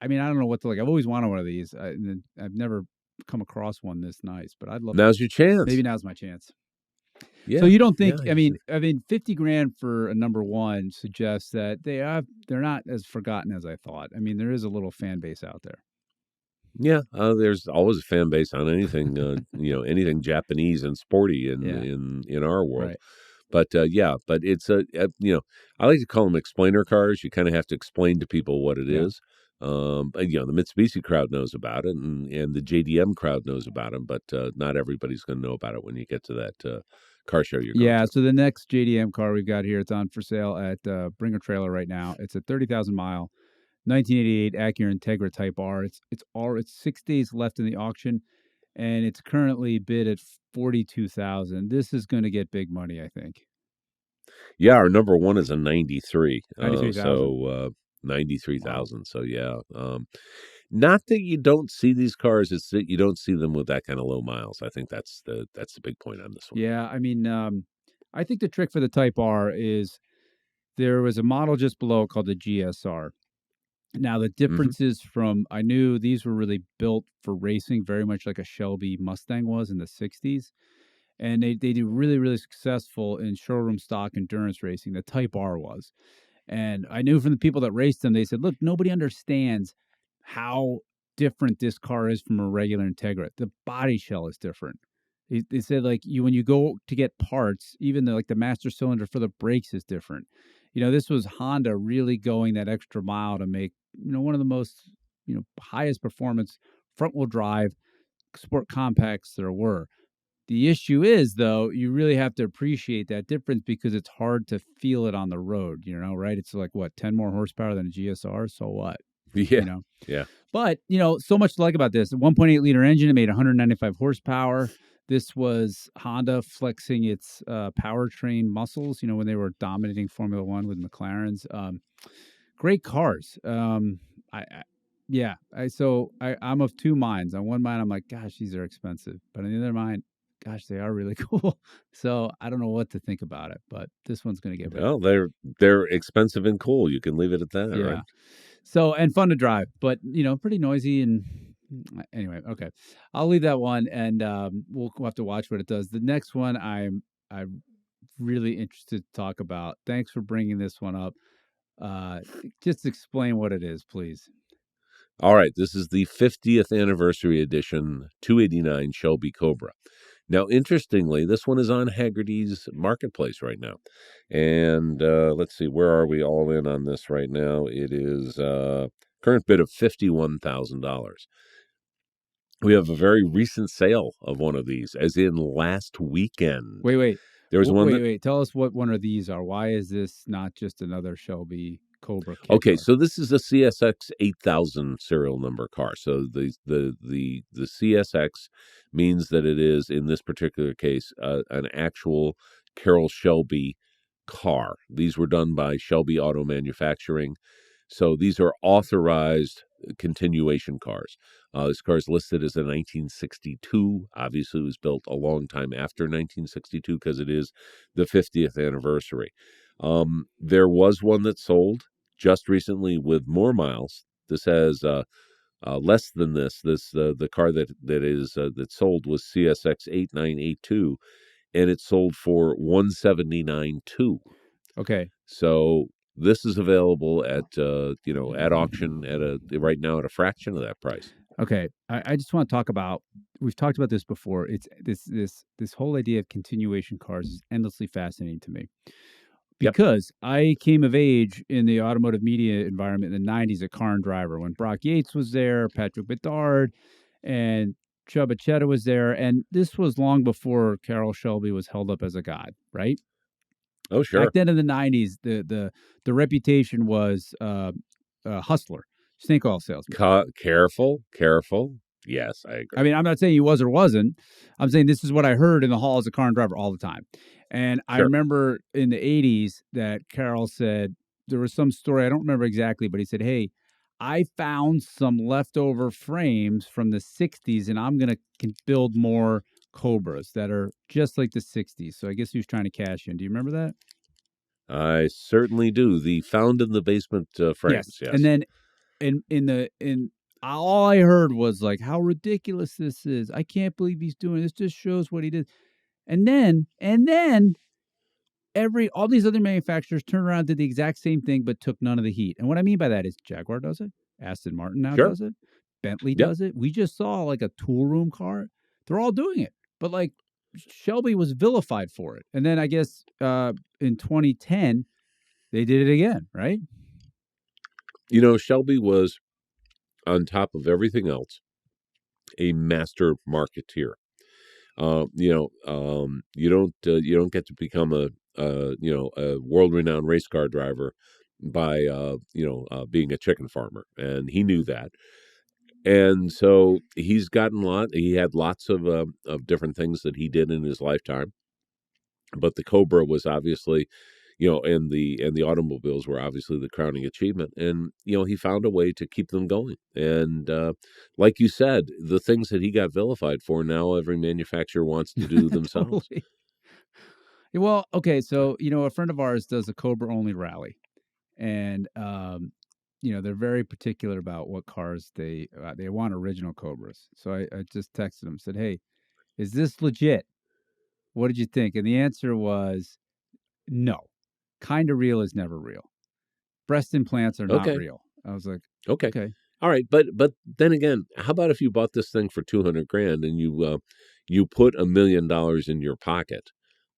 mean, I don't know what to like. I've always wanted one of these. And I've never come across one this nice, but I'd love. Now's your chance. Maybe now's my chance. So Yeah, you don't think? yeah. I mean, 50 grand for a number one suggests that they're not as forgotten as I thought. I mean, there is a little fan base out there. Yeah, there's always a fan base on anything, anything Japanese and sporty in Yeah. in our world. Right. But but it's I like to call them explainer cars. You kind of have to explain to people what it Yeah. is. But, the Mitsubishi crowd knows about it, and the JDM crowd knows about them, but not everybody's going to know about it when you get to that car show you're going Yeah, to. so the next JDM car we've got here, it's on for sale at Bringer Trailer right now. It's a 30,000 mile 1988 Acura Integra Type R. It's 6 days left in the auction, and it's currently bid at 42,000. This is going to get big money, I think. Yeah, our number one is a 93. 93,000. 93,000. Wow. So yeah. Not that you don't see these cars, it's that you don't see them with that kind of low miles. I think that's the big point on this one. Yeah, I mean, I think the trick for the Type R is there was a model just below called the GSR. Now the Hmm. differences from I knew these were really built for racing, very much like a Shelby Mustang was in the '60s, and they do really successful in showroom stock endurance racing. The Type R was. And I knew from the people that raced them, they said, look, nobody understands how different this car is from a regular Integra. The body shell is different. They said like you when you go to get parts, even like the master cylinder for the brakes is different. This was Honda really going that extra mile to make, one of the most, highest performance front wheel drive sport compacts there were. The issue is, though, you really have to appreciate that difference because it's hard to feel it on the road, right? It's like, what, 10 more horsepower than a GSR? So what? Yeah. You know? Yeah. But, so much to like about this. A 1.8 liter engine, it made 195 horsepower. This was Honda flexing its powertrain muscles, when they were dominating Formula One with McLarens. Great cars. I'm of two minds. On one mind, I'm like, gosh, these are expensive. But on the other mind, gosh, they are really cool. So I don't know what to think about it, but this one's going to get rid. Well, they're expensive and cool. You can leave it at that, right? Yeah. So, and fun to drive, but, pretty noisy. And anyway, okay. I'll leave that one and we'll have to watch what it does. The next one I'm really interested to talk about. Thanks for bringing this one up. Just explain what it is, please. All right, this is the 50th anniversary edition 289 Shelby Cobra. Now, interestingly, this one is on Hagerty's marketplace right now. And let's see, where are we all in on this right now? It is current bid of $51,000. We have a very recent sale of one of these, as in last weekend. Wait. There was one Wait. Tell us what one of these are. Why is this not just another Shelby Cobra kit Okay, car? so this is a CSX 8000 serial number car. So the CSX means that it is, in this particular case, an actual Carroll Shelby car. These were done by Shelby Auto Manufacturing. So these are authorized continuation cars. This car is listed as a 1962. Obviously, it was built a long time after 1962 because it is the 50th anniversary. There was one that sold just recently with more miles. This has less than this. The car that sold was CSX 8982, and it sold for 179.2. Okay. So this is available at auction right now at a fraction of that price. Okay. I just want to talk about. We've talked about this before. It's this whole idea of continuation cars is endlessly fascinating to me. Yep. Because I came of age in the automotive media environment in the '90s at Car and Driver when Brock Yates was there, Patrick Bedard, and Chubba Cheetah was there, and this was long before Carroll Shelby was held up as a god, right? Oh, Back sure. then in the '90s, the reputation was hustler, snake oil salesman. Careful. Yes, I agree. I mean, I'm not saying he was or wasn't. I'm saying this is what I heard in the halls of Car and Driver all the time. And I Sure. remember in the '80s that Carroll said there was some story, I don't remember exactly, but he said, hey, I found some leftover frames from the '60s and I'm going to build more Cobras that are just like the '60s. So I guess he was trying to cash in. Do you remember that? I certainly do. The found in the basement frames. Yes. And Yes. then in all I heard was like how ridiculous this is. I can't believe he's doing this. Just shows what he did. And then all these other manufacturers turned around and did the exact same thing, but took none of the heat. And what I mean by that is Jaguar does it, Aston Martin now Sure. does it, Bentley Yep. does it. We just saw like a tool room car. They're all doing it, but like Shelby was vilified for it. And then I guess in 2010 they did it again, right? Shelby was, on top of everything else, a master marketeer. You don't get to become a world renowned race car driver by being a chicken farmer, and he knew that. And so he had lots of different things that he did in his lifetime, but the Cobra was obviously and the automobiles were obviously the crowning achievement. And he found a way to keep them going. And like you said, the things that he got vilified for, now every manufacturer wants to do themselves. Totally. Well, okay, so a friend of ours does a Cobra only rally, and they're very particular about what cars they want original Cobras. So I just texted him, said, "Hey, is this legit? What did you think?" And the answer was no. Kind of real is never real. Breast implants are not Okay. real. I was like, Okay. okay. All right, but then again, how about if you bought this thing for $200,000 and you put $1 million in your pocket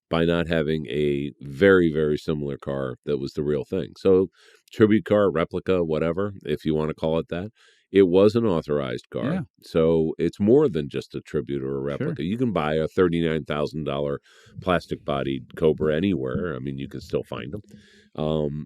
by not having a very, very similar car that was the real thing? So tribute car, replica, whatever, if you want to call it that, it was an authorized car. Yeah. So it's more than just a tribute or a replica. Sure. You can buy a $39,000 plastic bodied Cobra anywhere. I mean, you can still find them.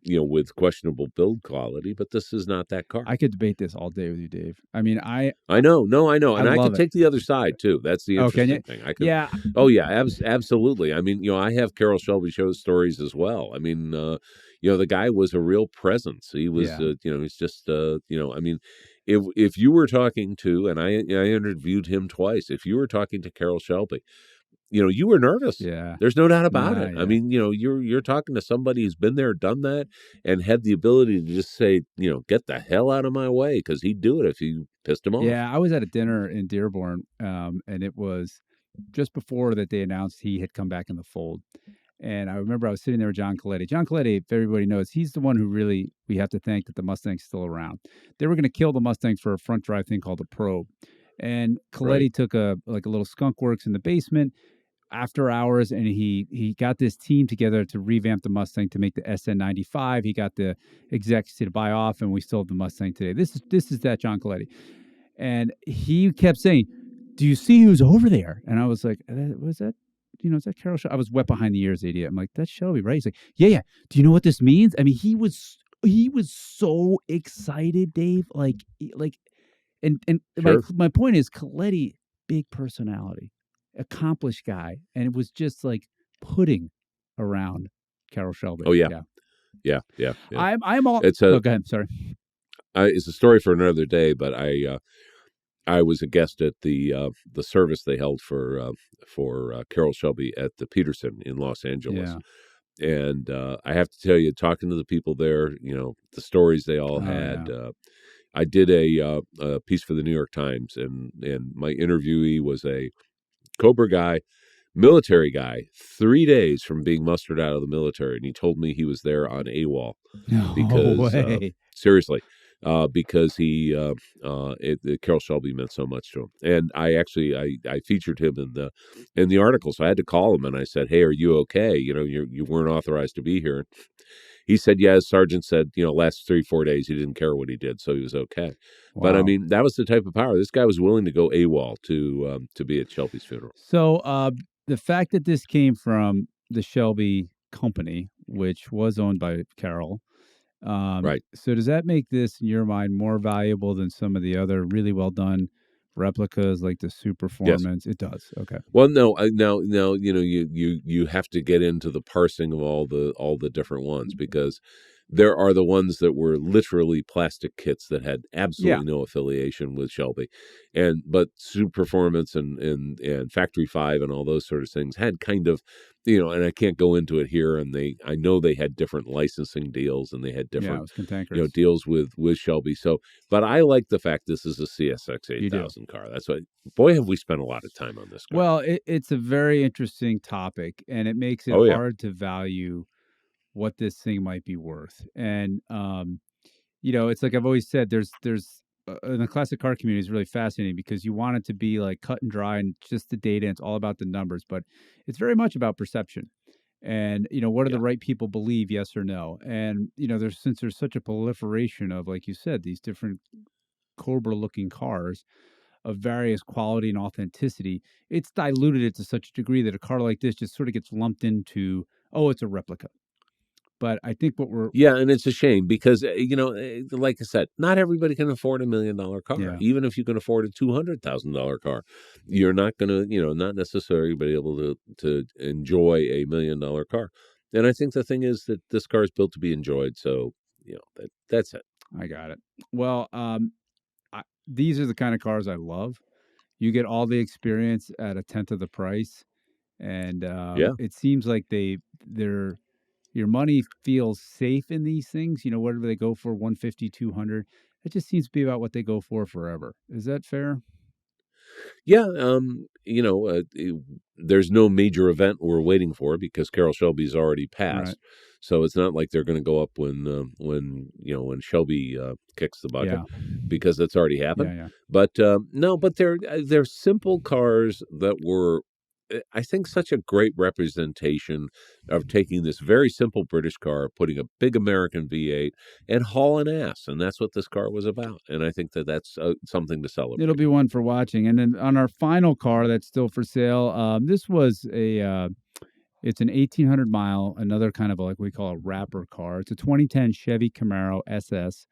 With questionable build quality, but this is not that car. I could debate this all day with you, Dave. I mean, I know, and I love could it. take the other side too. That's the Oh, can interesting you? thing. I could, Yeah. Oh yeah, absolutely. I mean, I have Carroll Shelby show stories as well. I mean, the guy was a real presence. He was, Yeah. he's just, I mean, if you were talking to, and I interviewed him twice. If you were talking to Carroll Shelby, you were nervous. Yeah. There's no doubt about it. Yeah. I mean, you're talking to somebody who's been there, done that, and had the ability to just say, get the hell out of my way, because he'd do it if you pissed him off. Yeah, I was at a dinner in Dearborn, and it was just before that they announced he had come back in the fold. And I remember I was sitting there with John Coletti. John Coletti, if everybody knows, he's the one who really we have to thank that the Mustang's still around. They were going to kill the Mustang for a front drive thing called the Probe. And Coletti took a little skunk works in the basement after hours, and he got this team together to revamp the Mustang to make the SN95. He got the execs to buy off, and we still have the Mustang today. This is that John Coletti. And he kept saying, "Do you see who's over there?" And I was like, "Was that? Is that Carroll Shelby?" I was wet behind the ears, idiot. I'm like, "That's Shelby, right?" He's like, "Yeah. Do you know what this means?" I mean, he was so excited, Dave. And Sure. my point is, Coletti, big personality, accomplished guy, and it was just like pudding around Carroll Shelby. Oh yeah. I'm all. It's go ahead. Sorry. It's a story for another day, but I was a guest at the service they held for Carroll Shelby at the Peterson in Los Angeles. Yeah. And I have to tell you, talking to the people there, the stories they all had. Yeah. I did a piece for the New York Times, and my interviewee was a Cobra guy, military guy, 3 days from being mustered out of the military, and he told me he was there on AWOL. No Because way. seriously, because Carroll Shelby meant so much to him. And I featured him in the article, so I had to call him and I said, "Hey, are you okay? You weren't authorized to be here." He said, "Yeah." His sergeant said, last 3-4 days he didn't care what he did, so he was okay. Wow. But I mean, that was the type of power. This guy was willing to go AWOL to be at Shelby's funeral. So the fact that this came from the Shelby company, which was owned by Carroll, Right. So does that make this, in your mind, more valuable than some of the other really well done replicas like the Superformance? It does. Okay. Well, no, now you have to get into the parsing of all the different ones, because there are the ones that were literally plastic kits that had absolutely no affiliation with Shelby, but Superformance and Factory 5 and all those sort of things had kind of, and I can't go into it here. And I know they had different licensing deals, and they had different it was cantankerous. deals with Shelby. So, but I like the fact this is a CSX 8000 car. That's why, boy, have we spent a lot of time on this car. Well, it's a very interesting topic, and it makes it hard to value what this thing might be worth. And it's like I've always said, there's in the classic car community is really fascinating, because you want it to be like cut and dry and just the data, and it's all about the numbers, but it's very much about perception. And what do the right people believe, yes or no? And since there's such a proliferation of, like you said, these different Cobra looking cars of various quality and authenticity, it's diluted it to such a degree that a car like this just sort of gets lumped into, oh, it's a replica. But I think and it's a shame, because like I said, not everybody can afford $1 million car. Yeah. Even if you can afford a $200,000 car, you're not going to not necessarily be able to enjoy a $1 million car. And I think the thing is that this car is built to be enjoyed. So, that's it. I got it. Well, these are the kind of cars I love. You get all the experience at a tenth of the price, and Yeah. it seems like they're your money feels safe in these things. Whatever they go for, 150, 200. It just seems to be about what they go for forever. Is that fair? Yeah, there's no major event we're waiting for because Carol Shelby's already Right. passed, so it's not like they're going to go up when Shelby kicks the bucket, Yeah. because that's already Yeah. happened. Yeah. But no, but they're simple cars that were, I think, such a great representation of taking this very simple British car, putting a big American V8, and hauling ass, and that's what this car was about. And I think that that's something to It'll celebrate. be one for watching. And then on our final car that's still for sale, this was it's an 1,800 mile, another kind of like we call a wrapper car. It's a 2010 Chevy Camaro SS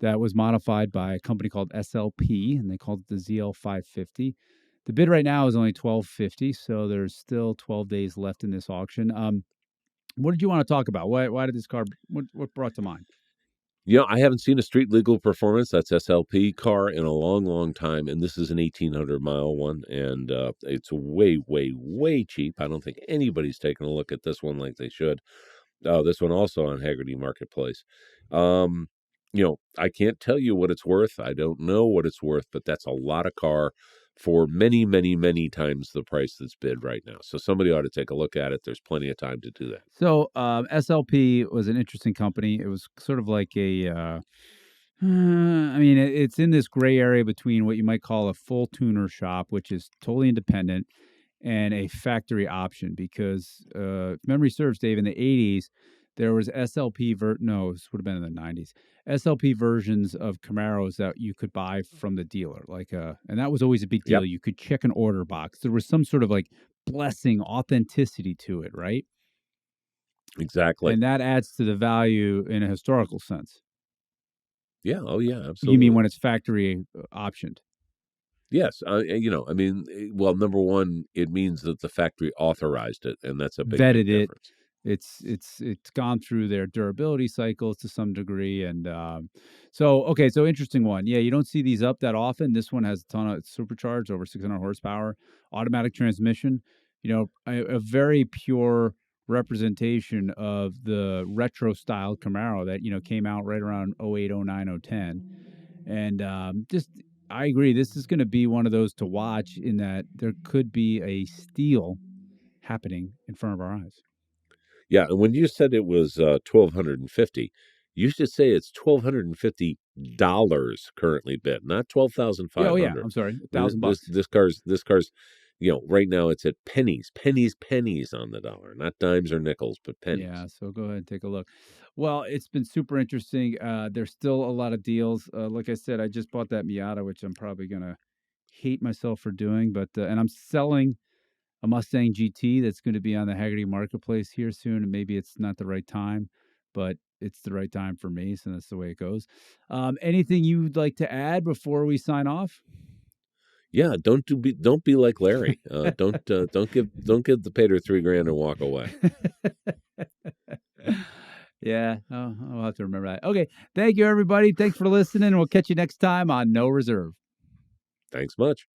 that was modified by a company called SLP, and they called it the ZL 550. The bid right now is only 1,250, so there's still 12 days left in this auction. What did you want to talk about? Why did this car? What brought to mind? I haven't seen a street legal performance, that's SLP car, in a long, long time, and this is an 1,800-mile one, and it's way, way, way cheap. I don't think anybody's taken a look at this one like they should. This one also on Hagerty Marketplace. Um, I can't tell you what it's worth. I don't know what it's worth, but that's a lot of car for many, many, many times the price that's bid right now. So somebody ought to take a look at it. There's plenty of time to do that. So SLP was an interesting company. It was sort of like I mean, it's in this gray area between what you might call a full tuner shop, which is totally independent, and a factory option. Because if memory serves, Dave, in the '80s, there was SLP no, this would have been in the '90s. SLP versions of Camaros that you could buy from the dealer, and that was always a big deal. Yep, You could check an order box. There was some sort of like blessing, authenticity to it, right? exactly. And that adds to the value in a historical sense. Yeah, oh yeah, You mean absolutely. when it's factory optioned? Yes, I mean, well, number one, it means that the factory authorized it, and that's a big, big Vetted it. difference. It's gone through their durability cycles to some degree, and so interesting one. Yeah, you don't see these up that often. This one has a ton of supercharged, over 600 horsepower, automatic transmission. A very pure representation of the retro style Camaro that came out right around '08, '09, '10, and just. I agree. This is going to be one of those to watch in that there could be a steal happening in front of our eyes. Yeah, and when you said it was 1,250, you should say it's $1,250 currently bid, not Yeah, oh yeah, 12,500. I'm sorry, I mean, $1,000. this car's, right now it's at pennies, pennies, pennies on the dollar, not dimes or nickels, but Yeah, pennies. so go ahead and take a look. Well, it's been super interesting. There's still a lot of deals. Like I said, I just bought that Miata, which I'm probably gonna hate myself for doing, but and I'm selling a Mustang GT that's going to be on the Hagerty Marketplace here soon, and maybe it's not the right time, but it's the right time for me, so that's the way it goes. Anything you'd like to add before we sign off? Yeah, don't be like Larry. Don't give the pater 3 grand and walk away. Yeah, I'll have to remember that. Okay, thank you, everybody. Thanks for listening. We'll catch you next time on No Reserve. Thanks much.